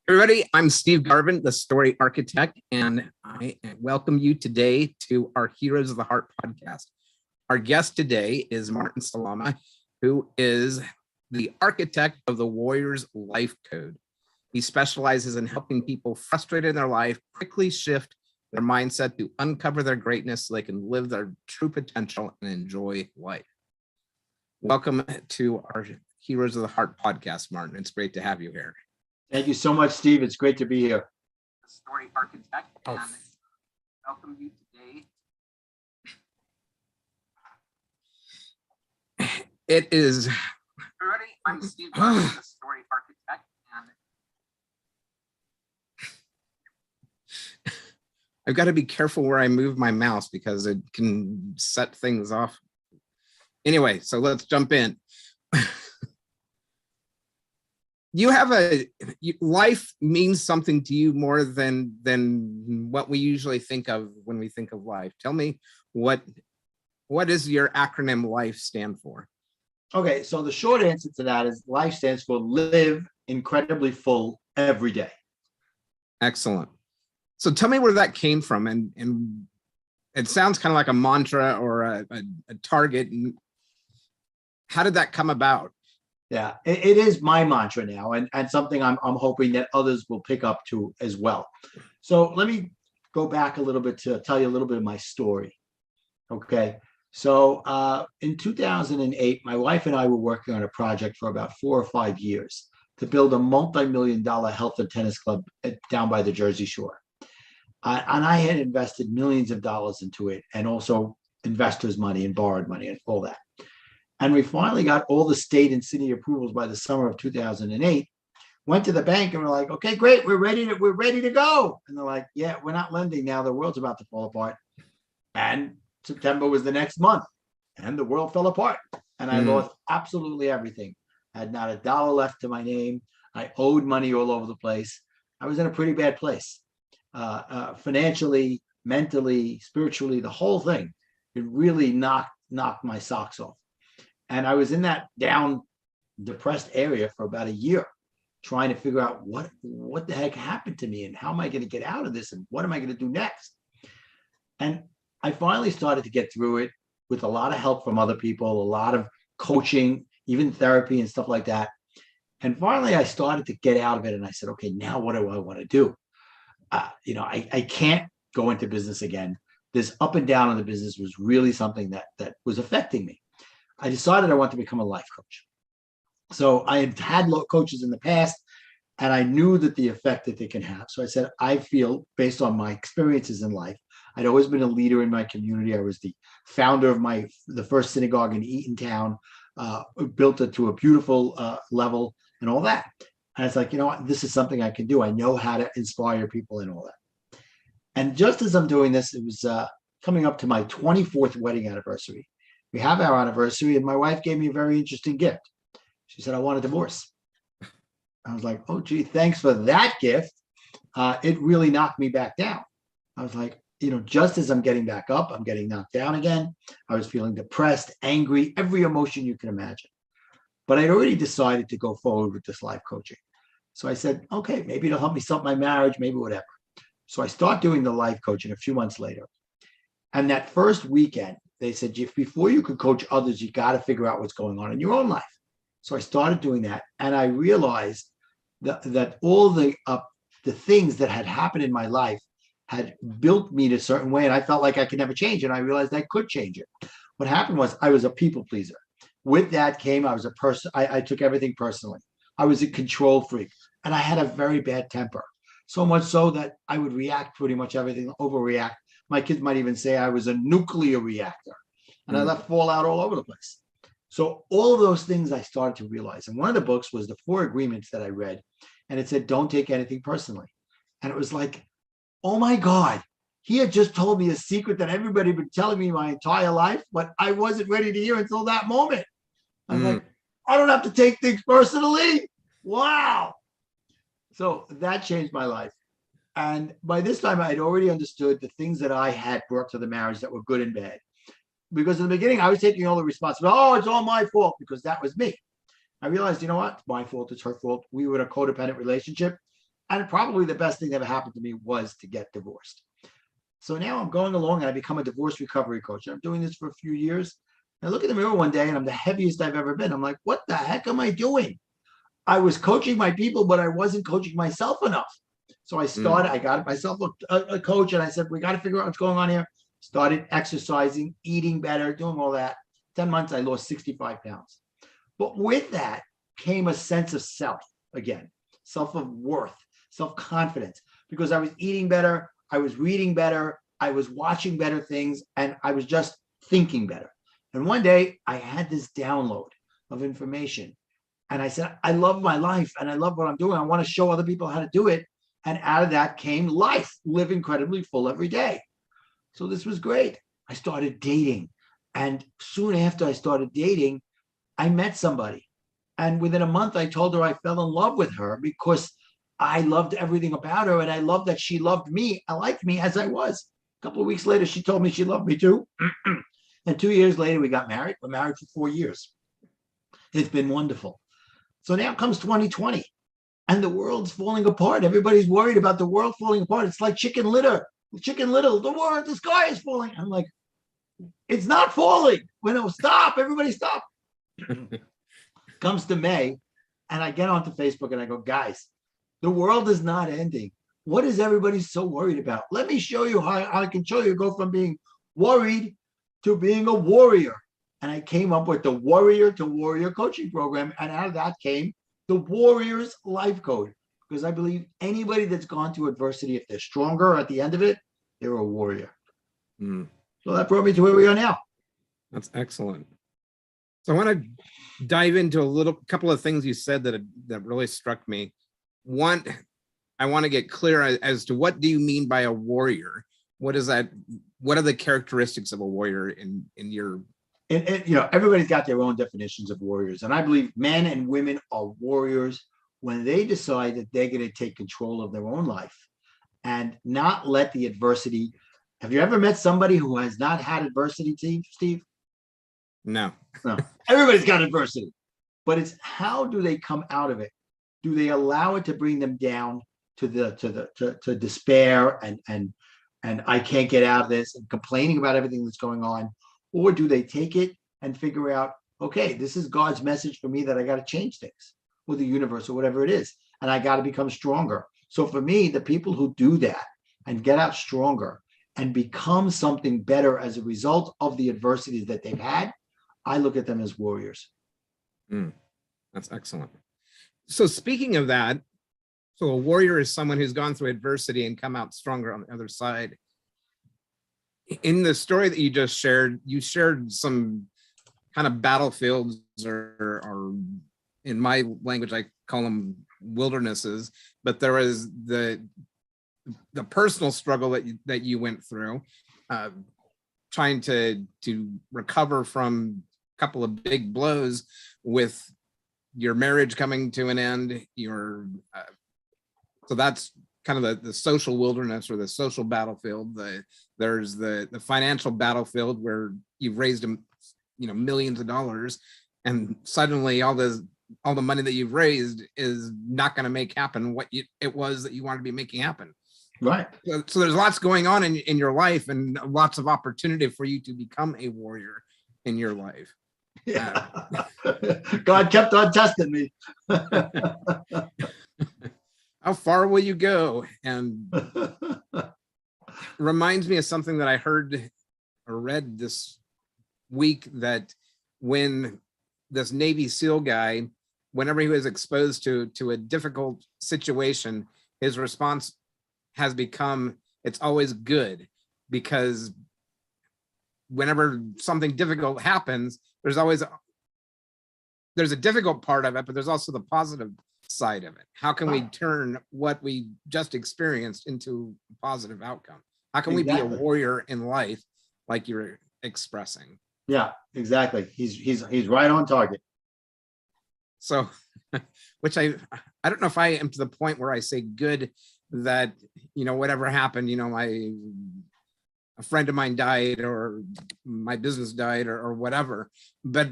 Everybody, I'm Steve Garvin, the story architect, and I welcome you today to our Heroes of the Heart podcast. Our guest today is Martin Salama, who is the architect of the Warrior's Life Code. He specializes in helping people frustrated in their life quickly shift their mindset to uncover their greatness so they can live their true potential and enjoy life. Welcome to our Heroes of the Heart podcast, Martin. It's great to have you here. Thank you so much, Steve. It's great to be here. Story architect, and welcome you today. It is. Everybody, I'm Steve Garvin, the story architect, and I've got to be careful where I move my mouse because it can set things off. Anyway, so let's jump in. You have life means something to you more than what we usually think of when we think of life. Tell me what does your acronym LIFE stand for? Okay, so the short answer to that is LIFE stands for live incredibly full every day. Excellent. So tell me where that came from, and it sounds kind of like a mantra or a target. How did that come about? Yeah, it is my mantra now, and something I'm hoping that others will pick up to as well. So let me go back a little bit to tell you a little bit of my story. Okay, so in 2008, my wife and I were working on a project for about 4 or 5 years to build a multi-million-dollar health and tennis club down by the Jersey Shore. And I had invested millions of dollars into it, and also investors' money and borrowed money and all that. And we finally got all the state and city approvals by the summer of 2008. Went to the bank and we're like, okay, great, we're ready to go. And they're like, yeah, we're not lending now. The world's about to fall apart. And September was the next month, and the world fell apart. And I lost absolutely everything. I had not a dollar left to my name. I owed money all over the place. I was in a pretty bad place, financially, mentally, spiritually, the whole thing. It really knocked my socks off. And I was in that down, depressed area for about a year, trying to figure out what the heck happened to me and how am I going to get out of this and what am I going to do next? And I finally started to get through it with a lot of help from other people, a lot of coaching, even therapy and stuff like that. And finally, I started to get out of it. And I said, okay, now what do I want to do? I can't go into business again. This up and down in the business was really something that was affecting me. I decided I wanted to become a life coach. So I had coaches in the past, and I knew that the effect that they can have. So I said, I feel based on my experiences in life, I'd always been a leader in my community. I was the founder of the first synagogue in Eatontown, built it to a beautiful level and all that. And it's like, you know what, this is something I can do. I know how to inspire people and all that. And just as I'm doing this, it was coming up to my 24th wedding anniversary. We have our anniversary, and my wife gave me a very interesting gift. She said, I want a divorce. I was like, oh, gee, thanks for that gift. It really knocked me back down. I was like, just as I'm getting back up, I'm getting knocked down again. I was feeling depressed, angry, every emotion you can imagine. But I'd already decided to go forward with this life coaching. So I said, okay, maybe it'll help me start my marriage, maybe whatever. So I start doing the life coaching a few months later. And that first weekend, they said, before you could coach others, you got to figure out what's going on in your own life. So I started doing that. And I realized that all the things that had happened in my life had built me in a certain way. And I felt like I could never change it. And I realized I could change it. What happened was I was a people pleaser. With that came, I was a person. I took everything personally. I was a control freak. And I had a very bad temper. So much so that I would react pretty much everything, overreact. My kids might even say I was a nuclear reactor, and I let fallout all over the place. So all of those things I started to realize. And one of the books was the 4 Agreements that I read, and it said, don't take anything personally. And it was like, oh my God, he had just told me a secret that everybody had been telling me my entire life, but I wasn't ready to hear until that moment. I was like, I don't have to take things personally. Wow. So that changed my life. And by this time, I had already understood the things that I had brought to the marriage that were good and bad. Because in the beginning, I was taking all the responsibility. Oh, it's all my fault, because that was me. I realized, you know what? It's my fault. It's her fault. We were in a codependent relationship. And probably the best thing that ever happened to me was to get divorced. So now I'm going along and I become a divorce recovery coach. And I'm doing this for a few years. I look in the mirror one day and I'm the heaviest I've ever been. I'm like, what the heck am I doing? I was coaching my people, but I wasn't coaching myself enough. So I got myself a coach and I said, we got to figure out what's going on here. Started exercising, eating better, doing all that. 10 months, I lost 65 pounds. But with that came a sense of self again, self of worth, self-confidence, because I was eating better, I was reading better, I was watching better things, and I was just thinking better. And one day I had this download of information. And I said, I love my life and I love what I'm doing. I want to show other people how to do it. And out of that came life, live incredibly full every day. So this was great. I started dating. And soon after I started dating, I met somebody. And within a month, I told her I fell in love with her because I loved everything about her. And I loved that she loved me. I liked me as I was. A couple of weeks later, she told me she loved me too. And 2 years later, we got married. We're married for 4 years. It's been wonderful. So now comes 2020 and the world's falling apart. Everybody's worried about the world falling apart. It's like Chicken Little, the sky is falling. I'm like, it's not falling. Stop, everybody stop. Comes to May and I get onto Facebook and I go, guys, the world is not ending. What is everybody so worried about? Let me show you how I can show you go from being worried to being a warrior. And I came up with the Warrior to Warrior coaching program. And out of that came the Warrior's Life Code. Because I believe anybody that's gone through adversity, if they're stronger at the end of it, they're a warrior. So that brought me to where we are now. That's excellent. So I want to dive into couple of things you said that really struck me. One, I want to get clear as to what do you mean by a warrior? What is that? What are the characteristics of a warrior in your? And everybody's got their own definitions of warriors. And I believe men and women are warriors when they decide that they're going to take control of their own life and not let the adversity. Have you ever met somebody who has not had adversity, Steve? No. No. Everybody's got adversity. But it's how do they come out of it? Do they allow it to bring them down to despair and I can't get out of this and complaining about everything that's going on? Or do they take it and figure out, okay, this is God's message for me that I got to change things with the universe or whatever it is. And I got to become stronger. So for me, the people who do that and get out stronger and become something better as a result of the adversities that they've had, I look at them as warriors. That's excellent. So speaking of that, so a warrior is someone who's gone through adversity and come out stronger on the other side. In the story that you just shared, you shared some kind of battlefields or in my language, I call them wildernesses, but there was the personal struggle that you went through, trying to recover from a couple of big blows with your marriage coming to an end, so that's kind of the social wilderness or the social battlefield. There's the financial battlefield where you've raised millions of dollars, and suddenly all the money that you've raised is not going to make happen what it was that you wanted to be making happen. Right. So there's lots going on in your life and lots of opportunity for you to become a warrior in your life. Yeah. God kept on testing me. How far will you go? And reminds me of something that I heard or read this week, that when this Navy SEAL guy, whenever he was exposed to a difficult situation, his response has become, it's always good, because whenever something difficult happens, there's a difficult part of it, but there's also the positive side of it. How can we turn what we just experienced into a positive outcome? How can we be a warrior in life, like you're expressing? Yeah, exactly. He's right on target. So, which I don't know if I am to the point where I say good, that whatever happened, a friend of mine died or my business died or whatever, but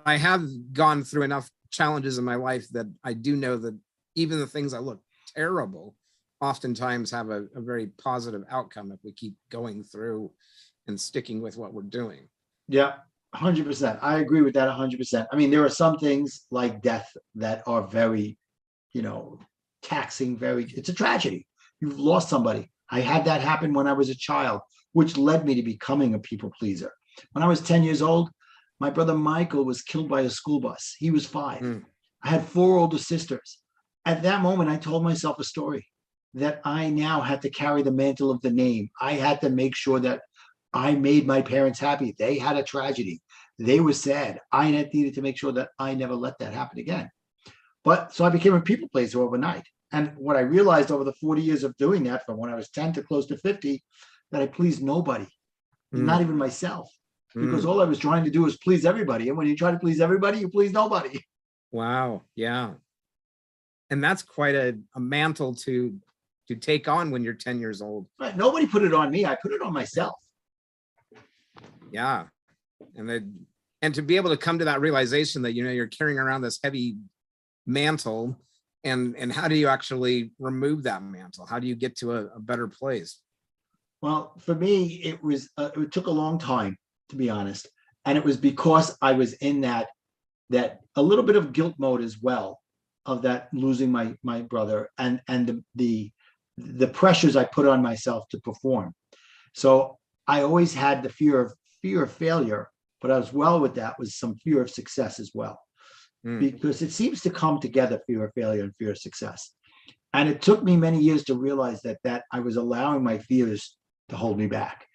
I have gone through enough challenges in my life that I do know that even the things that look terrible oftentimes have a very positive outcome if we keep going through and sticking with what we're doing. Yeah, 100%. I agree with that 100%. I mean, there are some things like death that are very, taxing, it's a tragedy. You've lost somebody. I had that happen when I was a child, which led me to becoming a people pleaser. When I was 10 years old, my brother Michael was killed by a school bus. He was 5. I had 4 older sisters. At that moment, I told myself a story that I now had to carry the mantle of the name. I had to make sure that I made my parents happy. They had a tragedy. They were sad. I needed to make sure that I never let that happen again. But so I became a people pleaser overnight. And what I realized over the 40 years of doing that, from when I was 10 to close to 50, that I pleased nobody, not even myself, because all I was trying to do was please everybody. And when you try to please everybody, you please nobody. Wow. Yeah. And that's quite a mantle to take on when you're 10 years old. Right. Nobody put it on me. I put it on myself. Yeah. And to be able to come to that realization that, you're carrying around this heavy mantle, and how do you actually remove that mantle? How do you get to a better place? Well, for me, it took a long time, to be honest. And it was because I was in that a little bit of guilt mode as well, of that losing my brother, and the pressures I put on myself to perform. So I always had the fear of failure, but as well with that was some fear of success as well. Because it seems to come together, fear of failure and fear of success. And it took me many years to realize that I was allowing my fears to hold me back.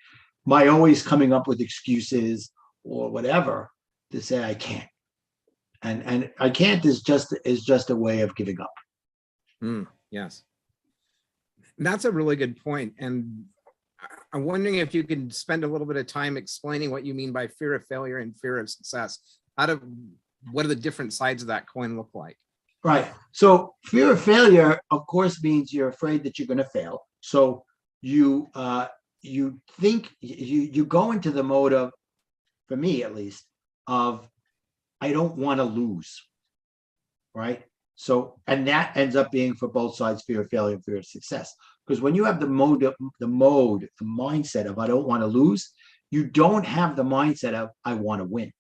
My always coming up with excuses or whatever to say I can't. And I can't is just a way of giving up. Yes. That's a really good point. And I'm wondering if you can spend a little bit of time explaining what you mean by fear of failure and fear of success. What do the different sides of that coin look like? Right. So fear of failure, of course, means you're afraid that you're going to fail. So you think you go into the mode of, for me at least, of I don't want to lose. Right. So, and that ends up being for both sides, fear of failure and fear of success. Because when you have the mindset of I don't want to lose, you don't have the mindset of I want to win.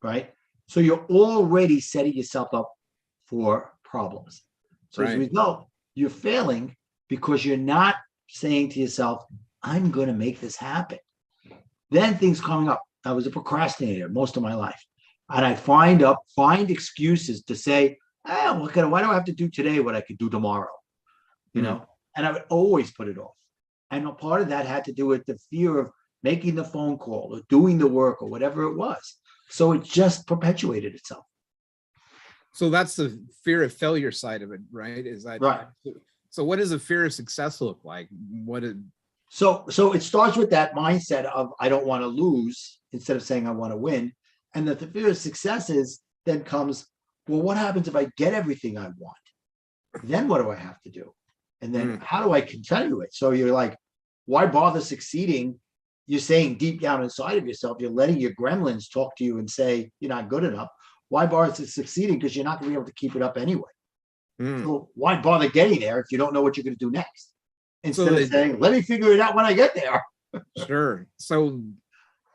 Right. So you're already setting yourself up for problems. So as a result, you're failing because you're not saying to yourself, I'm going to make this happen. Then things coming up. I was a procrastinator most of my life. And I find excuses to say, why do I have to do today what I could do tomorrow? And I would always put it off. And a part of that had to do with the fear of making the phone call or doing the work or whatever it was. So it just perpetuated itself. So that's the fear of failure side of it, right? Is that right? So what does the fear of success look like? So it starts with that mindset of I don't want to lose instead of saying I want to win. And that the fear of success then comes, well, what happens if I get everything I want? Then what do I have to do? And then how do I continue it? So you're like, why bother succeeding? You're saying deep down inside of yourself, you're letting your gremlins talk to you and say you're not good enough. Why bother succeeding? Because you're not going to be able to keep it up anyway. So why bother getting there if you don't know what you're going to do next? Instead of saying, let me figure it out when I get there. Sure. So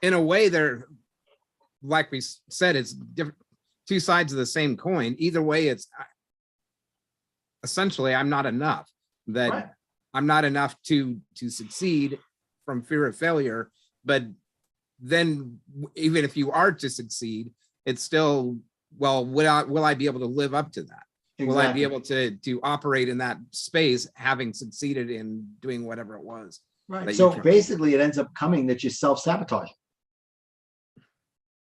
in a way, they're, like we said, it's different, two sides of the same coin. Either way, it's essentially I'm not enough. That I'm not enough to succeed from fear of failure. But then even if you are to succeed, it's still, well, will I be able to live up to that? Exactly. Will I be able to operate in that space, having succeeded in doing whatever it was? Right. So basically, it ends up coming that you self-sabotage.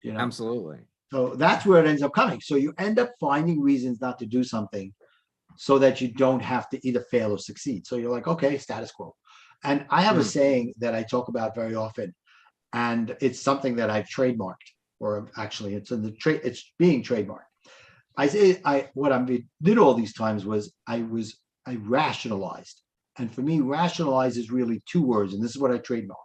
Absolutely. So that's where it ends up coming. So you end up finding reasons not to do something so that you don't have to either fail or succeed. So you're like, okay, status quo. And I have a saying that I talk about very often, and it's something that I've trademarked, or actually it's in the it's being trademarked. I say what I did all these times was I rationalized. And for me, rationalize is really 2 words. And this is what I trademarked.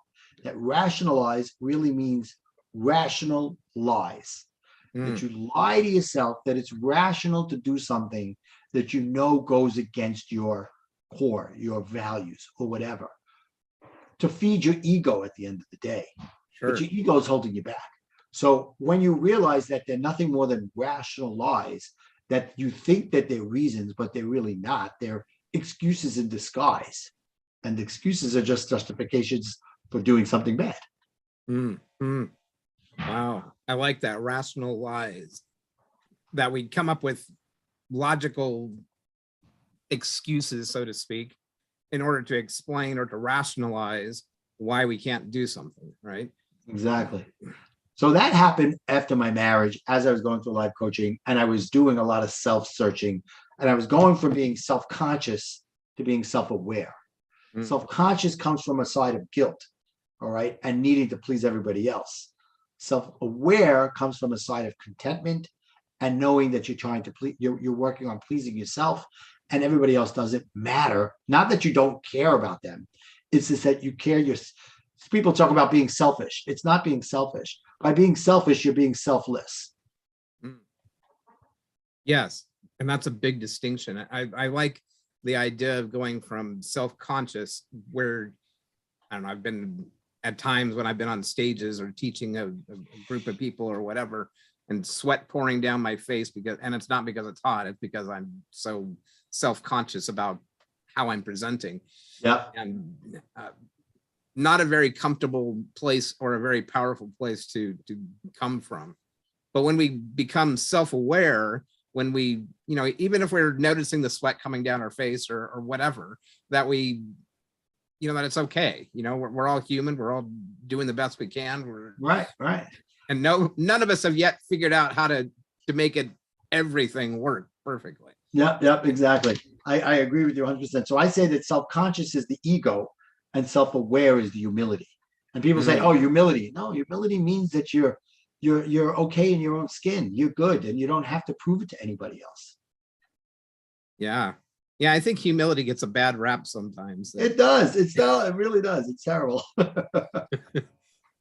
That rationalize really means rational lies. That you lie to yourself that it's rational to do something that you know goes against your core, your values, or whatever, to feed your ego at the end of the day. But Sure. your ego is holding you back. So when you realize that they're nothing more than rational lies, that you think that they're reasons, but they're really not, they're excuses in disguise. And excuses are just justifications for doing something bad. Mm, mm. Wow. I like that. Rational lies. That we come up with logical excuses, so to speak, in order to explain or to rationalize why we can't do something, right? Exactly. So that happened after my marriage, as I was going through life coaching, and I was doing a lot of self-searching, and I was going from being self-conscious to being self-aware. Mm. Self-conscious comes from a side of guilt, all right, and needing to please everybody else. Self-aware comes from a side of contentment and knowing that you're trying to please, you're working on pleasing yourself, and everybody else doesn't matter. Not that you don't care about them, it's just that you care. People talk about being selfish. It's not being selfish. By being selfish, you're being selfless. Mm. Yes. And that's a big distinction. I like the idea of going from self-conscious, where, I don't know, I've been at times when I've been on stages or teaching a group of people or whatever, and sweat pouring down my face and it's not because it's hot, it's because I'm so self-conscious about how I'm presenting. Yeah. And not a very comfortable place or a very powerful place to come from. But when we become self-aware, when we, even if we're noticing the sweat coming down our face or whatever, that we, that it's okay. We're all human. We're all doing the best we can. Right. And none of us have yet figured out how to make everything work perfectly. Yep, exactly. I agree with you 100%. So I say that self-conscious is the ego and self-aware is the humility. And people say, oh, humility. No, humility means that you're okay in your own skin. You're good and you don't have to prove it to anybody else. Yeah. Yeah, I think humility gets a bad rap sometimes. It does. It really does. It's terrible.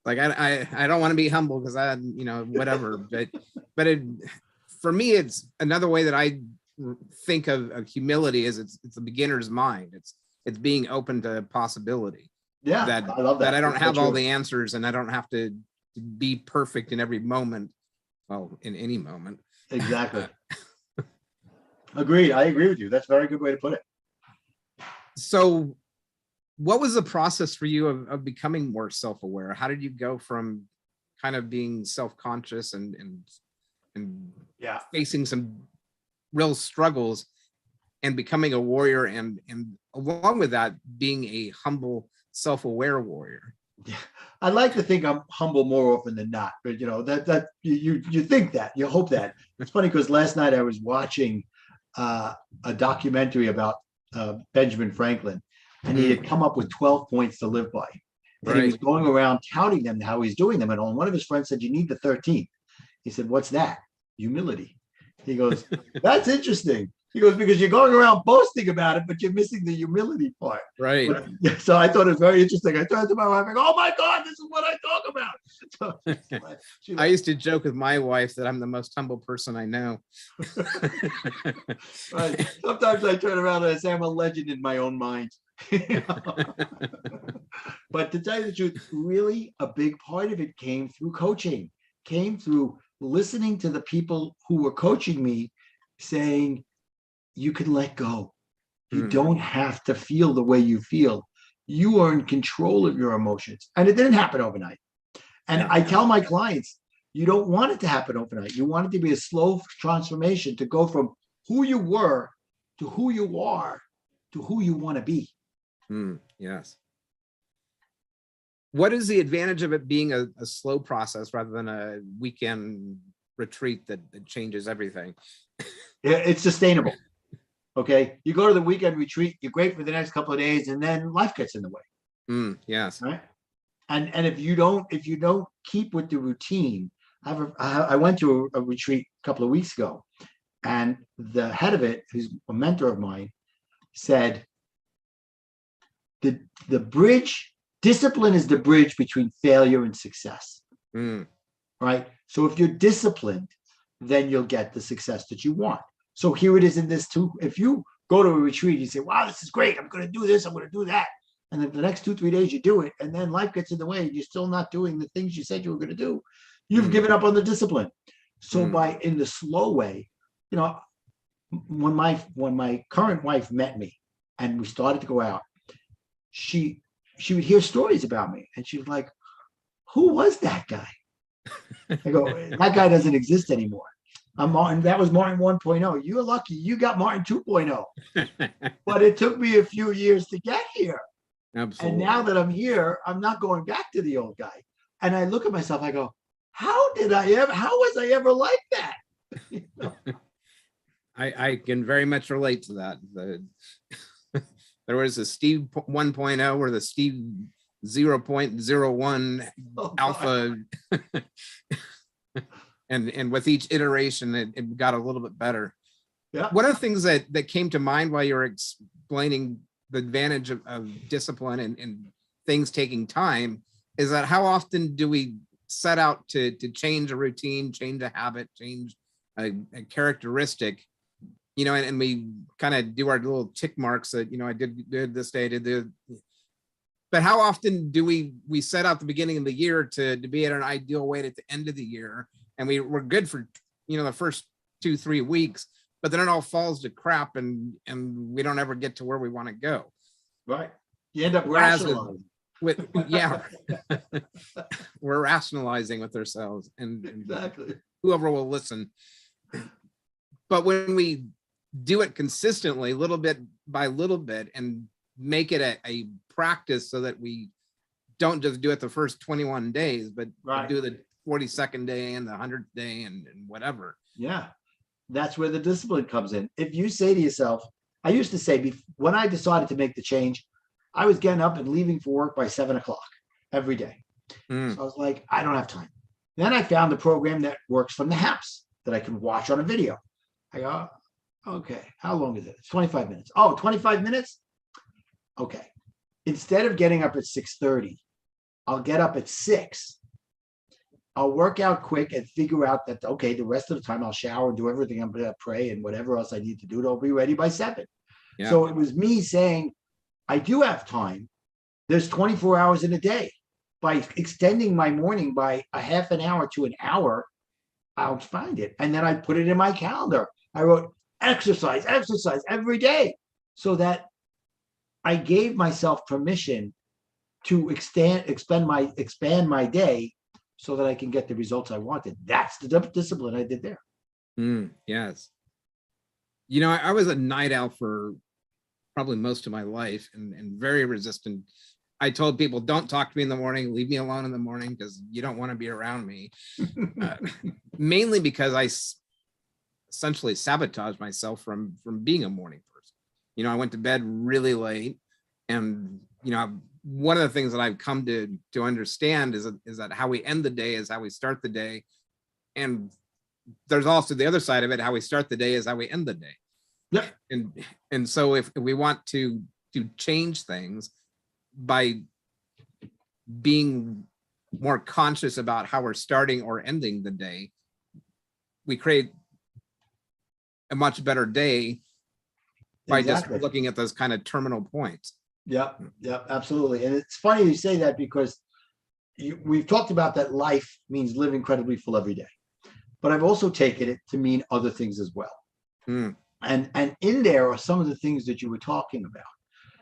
Like I don't want to be humble because I, whatever. But for me, it's another way that I think of humility is it's the beginner's mind. It's being open to possibility. Yeah, I love that. That I don't have all the answers and I don't have to be perfect in every moment. Well, in any moment. Exactly. Agreed. I agree with you. That's a very good way to put it. So what was the process for you of becoming more self-aware? How did you go from kind of being self-conscious and yeah, facing some real struggles and becoming a warrior and along with that being a humble, self-aware warrior? Yeah, I'd like to think I'm humble more often than not, but that you think that, you hope that. It's funny because last night I was watching a documentary about Benjamin Franklin, and he had come up with 12 points to live by. And he was going around touting them, how he's doing them. And one of his friends said, you need the 13th. He said, what's that? Humility. He goes, that's interesting. He goes, because you're going around boasting about it, but you're missing the humility part. Right. But, so I thought it was very interesting. I turned to my wife and go, oh my God, this is what I talk about. So I used to joke with my wife that I'm the most humble person I know. Right. Sometimes I turn around and I say I'm a legend in my own mind. But to tell you the truth, really a big part of it came through coaching, came through listening to the people who were coaching me saying, you can let go. You don't have to feel the way you feel. You are in control of your emotions. And it didn't happen overnight. And I tell my clients, you don't want it to happen overnight. You want it to be a slow transformation to go from who you were to who you are to who you want to be. Yes. What is the advantage of it being a slow process rather than a weekend retreat that changes everything? It's sustainable. Okay. You go to the weekend retreat, you're great for the next couple of days, and then life gets in the way. Yes. Right. And if you don't keep with the routine, I went to a retreat a couple of weeks ago, and the head of it, who's a mentor of mine, said the bridge, discipline is the bridge between failure and success. Right. So if you're disciplined, then you'll get the success that you want. So here it is in this too. If you go to a retreat, you say, wow, this is great. I'm going to do this. I'm going to do that. And then the next 2, 3 days you do it. And then life gets in the way and you're still not doing the things you said you were going to do. You've given up on the discipline. So by in the slow way, you know, when my current wife met me and we started to go out, she would hear stories about me and she was like, who was that guy? I go, that guy doesn't exist anymore. I'm Martin. That was Martin 1.0. You're lucky you got Martin 2.0. But it took me a few years to get here. Absolutely. And now that I'm here, I'm not going back to the old guy. And I look at myself, I go, how was I ever like that? You know? I can very much relate to that. There was a Steve 1.0 or the Steve 0.01 alpha. And with each iteration, it got a little bit better. Yeah. One of the things that came to mind while you were explaining the advantage of discipline and things taking time is that how often do we set out to change a routine, change a habit, change a characteristic, you know, and we kind of do our little tick marks that, you know, I did this day, I did this. But how often do we set out the beginning of the year to be at an ideal weight at the end of the year? And we're good for, you know, the first 2-3 weeks, but then it all falls to crap and we don't ever get to where we want to go. Right. You end up rationalizing. We're rationalizing with ourselves and exactly whoever will listen. But when we do it consistently, little bit by little bit, and make it a practice so that we don't just do it the first 21 days, but do the 42nd day and the 100th day and whatever. Yeah, that's where the discipline comes in. If you say to yourself, I used to say when I decided to make the change, I was getting up and leaving for work by 7 o'clock every day. So I was like, I don't have time. Then I found the program that works from the house that I can watch on a video. I go, okay, how long is it? It's 25 minutes. Oh, 25 minutes? Okay. Instead of getting up at 6:30, I'll get up at 6. I'll work out quick and figure out that, okay, the rest of the time I'll shower and do everything. I'm going to pray and whatever else I need to do. It'll be ready by 7. Yeah. So it was me saying, I do have time. There's 24 hours in a day. By extending my morning by a half an hour to an hour, I'll find it. And then I put it in my calendar. I wrote exercise every day so that I gave myself permission to expand my day so that I can get the results I wanted. That's the discipline I did there. Yes. You know, I was a night owl for probably most of my life and very resistant. I told people, don't talk to me in the morning, leave me alone in the morning because you don't want to be around me. Mainly because I essentially sabotaged myself from being a morning person. You know, I went to bed really late, and you know, one of the things that I've come to understand is that how we end the day is how we start the day, and there's also the other side of it. How we start the day is how we end the day. Yep. And so if we want to change things by being more conscious about how we're starting or ending the day, we create a much better day by just looking at those kind of terminal points. Yep, absolutely. And it's funny you say that because we've talked about that life means live incredibly full every day, but I've also taken it to mean other things as well. And in there are some of the things that you were talking about.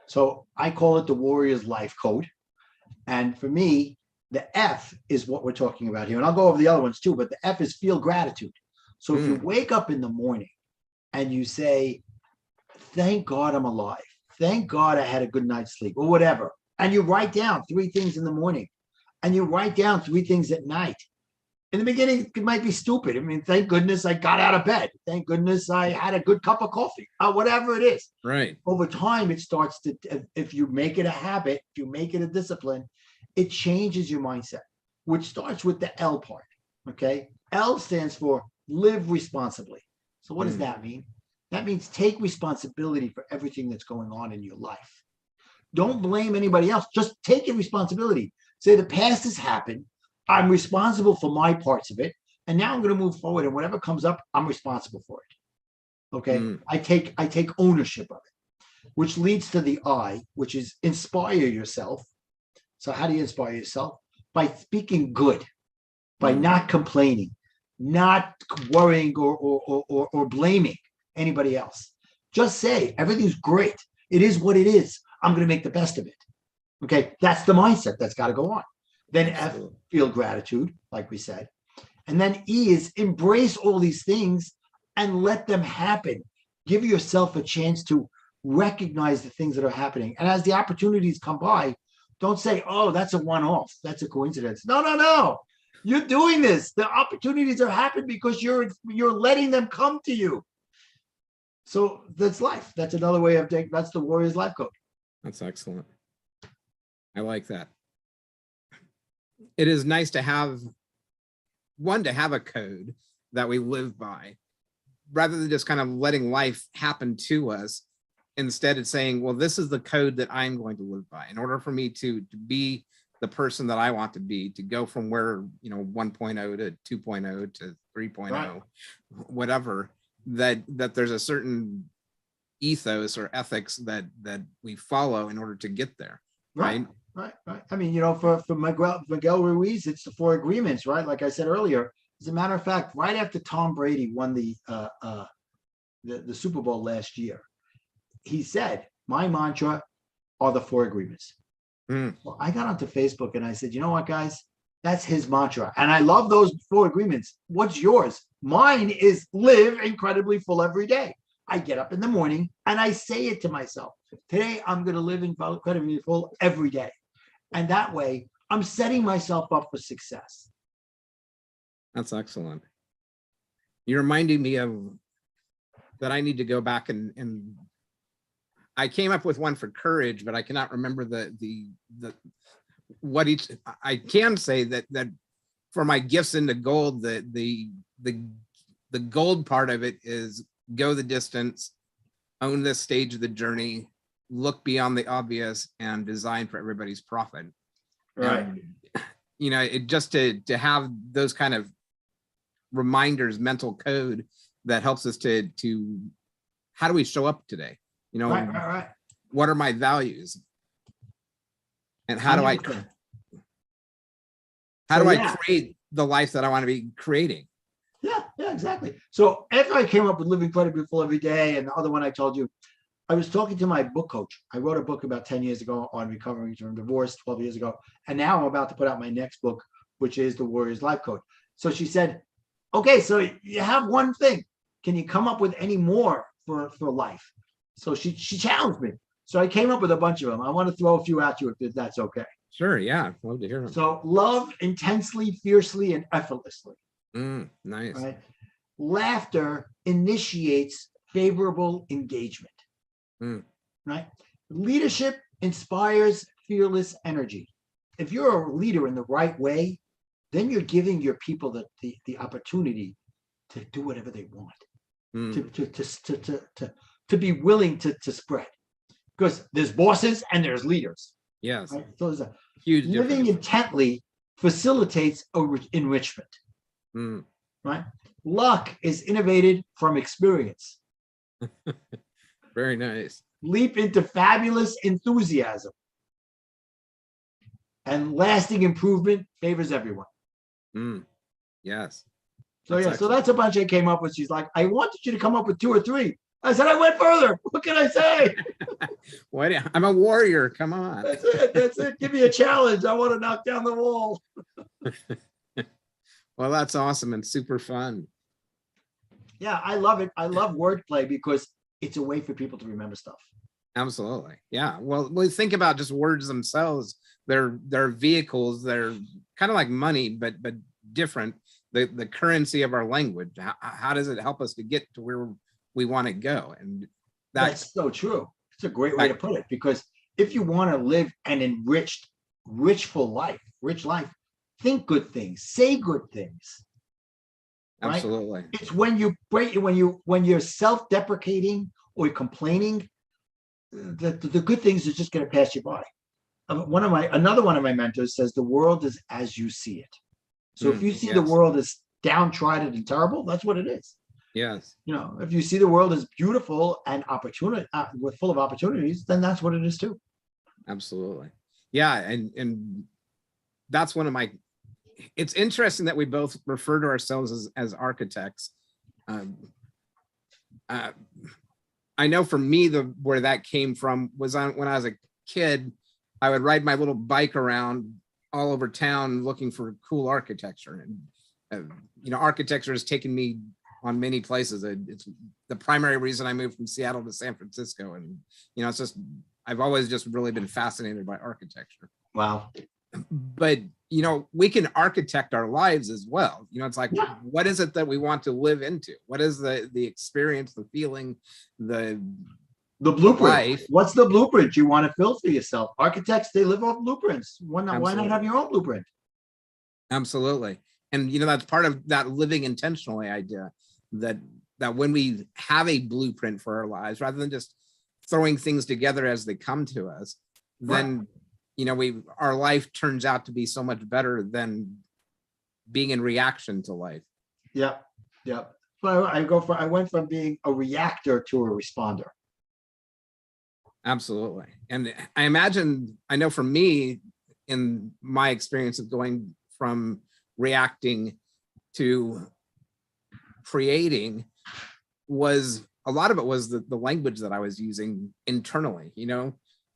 So I call it the warrior's life code. And for me, the F is what we're talking about here. And I'll go over the other ones too, but the F is feel gratitude. So if you wake up in the morning and you say, thank God I'm alive. Thank God I had a good night's sleep or whatever. And you write down 3 things in the morning and you write down 3 things at night. In the beginning, it might be stupid. I mean, thank goodness I got out of bed. Thank goodness I had a good cup of coffee, whatever it is. Right. Over time, it starts to, if you make it a habit, if you make it a discipline, it changes your mindset, which starts with the L part. Okay. L stands for live responsibly. So what does that mean? That means take responsibility for everything that's going on in your life. Don't blame anybody else. Just take your responsibility. Say the past has happened. I'm responsible for my parts of it. And now I'm going to move forward. And whatever comes up, I'm responsible for it. Okay. Mm. I take ownership of it, which leads to the I, which is inspire yourself. So how do you inspire yourself? By speaking good, by not complaining, not worrying or blaming anybody else. Just say everything's great. It is what it is. I'm going to make the best of it. Okay. That's the mindset that's got to go on. Then Absolutely. F, feel gratitude, like we said. And then E is embrace all these things and let them happen. Give yourself a chance to recognize the things that are happening. And as the opportunities come by, don't say, oh, that's a one-off. That's a coincidence. No, no, no. You're doing this. The opportunities are happening because you're letting them come to you. So that's life. That's another way of taking, that's the Warriors Life Code. That's excellent. I like that. It is nice to have a code that we live by, rather than just kind of letting life happen to us. Instead of saying, well, this is the code that I'm going to live by in order for me to be the person that I want to be, to go from where, 1.0 to 2.0 to 3.0, Right. whatever, that there's a certain ethos or ethics that we follow in order to get there. Right. Right. I mean, for Miguel Ruiz, it's the 4 agreements, right? Like I said earlier, as a matter of fact, right after Tom Brady won the Super Bowl last year, he said, my mantra are the 4 agreements. Well, I got onto Facebook and I said, you know what, guys, that's his mantra. And I love those 4 agreements. What's yours? Mine is live incredibly full every day. I get up in the morning and I say it to myself. Today, I'm going to live incredibly full every day. And that way, I'm setting myself up for success. That's excellent. You're reminding me of that I need to go back and I came up with one for courage, but I cannot remember what each. I can say that for my gifts into gold, the gold part of it is go the distance, own this stage of the journey, look beyond the obvious, and design for everybody's profit. Right. It just to have those kind of reminders, mental code that helps us to how do we show up today? Right. What are my values? And how do I create the life that I want to be creating? Yeah, exactly. So after I came up with living incredibly full every day, and the other one I told you, I was talking to my book coach. I wrote a book about 10 years ago on recovering from divorce, 12 years ago. And now I'm about to put out my next book, which is the Warriors Life Code. So she said, okay, so you have one thing. Can you come up with any more for life? So she challenged me. So I came up with a bunch of them. I want to throw a few at you if that's okay. Sure, yeah. Love to hear them. So love intensely, fiercely, and effortlessly. Nice. Right? Laughter initiates favorable engagement. Right? Leadership inspires fearless energy. If you're a leader in the right way, then you're giving your people the opportunity to do whatever they want, to be willing to spread. Because there's bosses and there's leaders. Yes. Right? So there's a huge living difference. Intently facilitates enrichment. Right? Luck is innovated from experience. Very nice. Leap into fabulous enthusiasm. And lasting improvement favors everyone. Yes. So so that's a bunch I came up with. She's like, I wanted you to come up with 2 or 3. I said, I went further. What can I say? What? I'm a warrior. Come on. That's it. Give me a challenge. I want to knock down the wall. Well, that's awesome and super fun. Yeah, I love it. I love wordplay because it's a way for people to remember stuff. Absolutely. Yeah. Well, we think about just words themselves. They're vehicles. They're kind of like money, but different. The currency of our language. How does it help us to get to where we want to go? And that's so true. It's a great way to put it, because if you want to live an enriched, rich life, think good things, say good things. Right? Absolutely. It's when you're self-deprecating or complaining, the good things are just going to pass you by. Another one of my mentors says the world is as you see it. So if you see the world as downtrodden and terrible, that's what it is. Yes, You know, if you see the world as beautiful and opportunity with full of opportunities, then that's what it is too. absolutely. Yeah, and that's one of my. It's interesting that we both refer to ourselves as architects. Um, uh, I know for me, where that came from was when I was a kid. I would ride my little bike around all over town looking for cool architecture, and architecture has taken me on many places. It's the primary reason I moved from Seattle to San Francisco, and it's just I've always just really been fascinated by architecture. Wow. But we can architect our lives as well. It's like, what is it that we want to live into? What is the experience, the feeling, the blueprint? Life? What's the blueprint you want to fill for yourself? Architects, they live off blueprints. Why not Absolutely. have your own blueprint? Absolutely. And that's part of that living intentionally idea, that when we have a blueprint for our lives, rather than just throwing things together as they come to us, then our life turns out to be so much better than being in reaction to life. Yeah. So I went from being a reactor to a responder. Absolutely. And I know for me, in my experience of going from reacting to creating, was a lot of it was the language that I was using internally,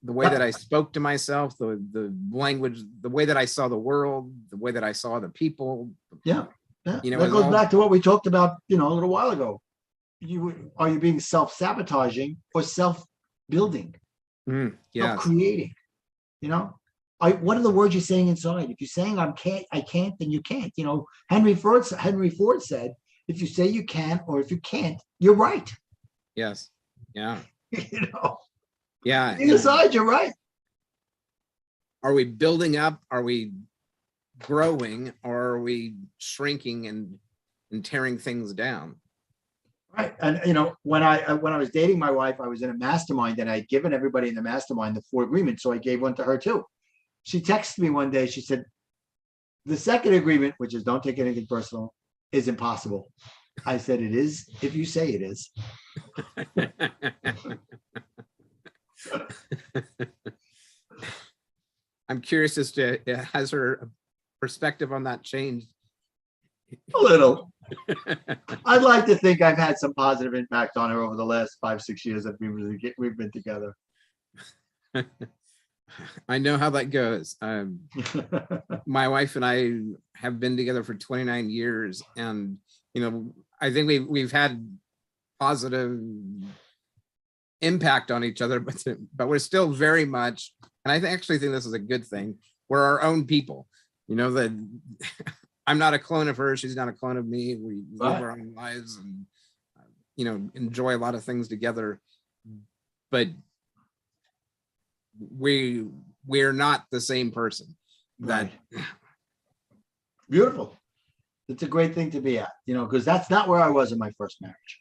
the way that I spoke to myself, the language, the way that I saw the world, the way that I saw the people. Yeah. That goes back to what we talked about, a little while ago. Are you being self-sabotaging or self-building? Yes. Self-creating? What are the words you're saying inside? If you're saying I can't, then you can't. Henry Ford said, if you say you can't, or if you can't, you're right. Yes. Yeah. Yeah. Inside, you're right. Are we building up? Are we growing? Or are we shrinking and tearing things down? Right. And when I was dating my wife, I was in a mastermind, and I'd given everybody in the mastermind the 4 agreements. So I gave one to her too. She texted me one day. She said, the second agreement, which is don't take anything personal, is impossible. I said, it is if you say it is. I'm curious as to, has her perspective on that changed? A little. I'd like to think I've had some positive impact on her over the last 5-6 years that we've been together. I know how that goes. My wife and I have been together for 29 years, and I think we've had positive impact on each other, but we're still very much, and I actually think this is a good thing, we're our own people. That I'm not a clone of her, she's not a clone of me. We live our own lives and enjoy a lot of things together, but we're not the same person. That beautiful. It's a great thing to be at, because that's not where I was in my first marriage.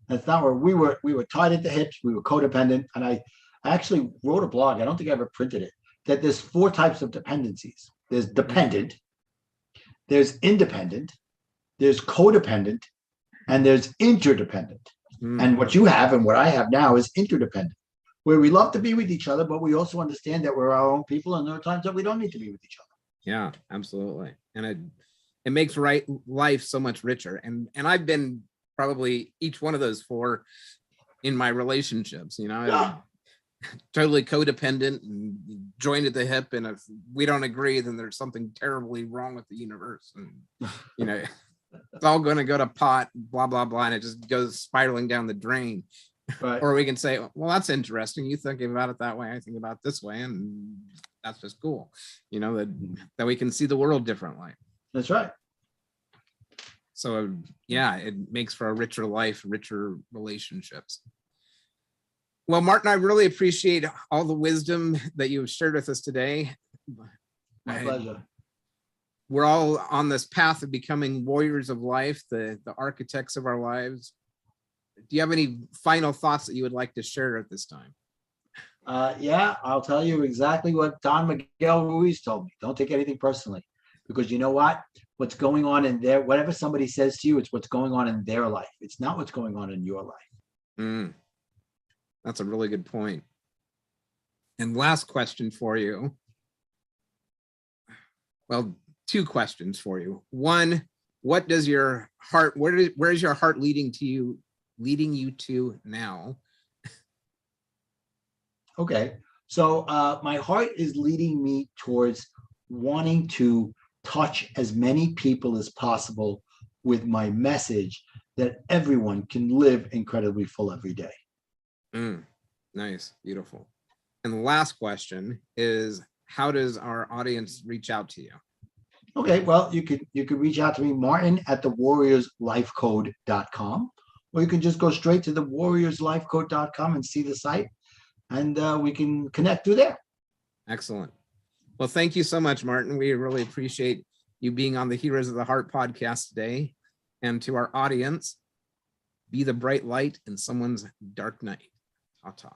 That's not where we were tied at the hips. We were codependent. And I actually wrote a blog, I don't think I ever printed it, that there's 4 types of dependencies. There's dependent, there's independent, there's codependent, and there's interdependent. And what you have and what I have now is interdependent, where we love to be with each other, but we also understand that we're our own people, and there are times that we don't need to be with each other. Yeah, absolutely. And it makes life so much richer. And I've been probably each one of those 4 in my relationships, totally codependent and joined at the hip. And if we don't agree, then there's something terribly wrong with the universe. And, it's all going to go to pot, blah, blah, blah. And it just goes spiraling down the drain. Right. Or we can say, well, that's interesting. You thinking about it that way. I think about it this way. And that's just cool. That we can see the world differently. That's right. So yeah, it makes for a richer life, richer relationships. Well, Martin, I really appreciate all the wisdom that you've shared with us today. My pleasure. We're all on this path of becoming warriors of life, the architects of our lives. Do you have any final thoughts that you would like to share at this time? Yeah, I'll tell you exactly what Don Miguel Ruiz told me. Don't take anything personally, because you know what? what's going on in their, whatever somebody says to you, it's what's going on in their life. It's not what's going on in your life. That's a really good point. And last question for you. Well, two questions for you. One, what does your heart, where is your heart leading you to now? Okay. So my heart is leading me towards wanting to touch as many people as possible with my message that everyone can live incredibly full every day. Nice, beautiful. And the last question is, how does our audience reach out to you? Okay, well, you could reach out to me, Martin at thewarriorslifecode.com, or you can just go straight to thewarriorslifecode.com and see the site, and we can connect through there. Excellent. Well, thank you so much, Martin. We really appreciate you being on the Heroes of the Heart podcast today. And to our audience, be the bright light in someone's dark night. Ta-ta.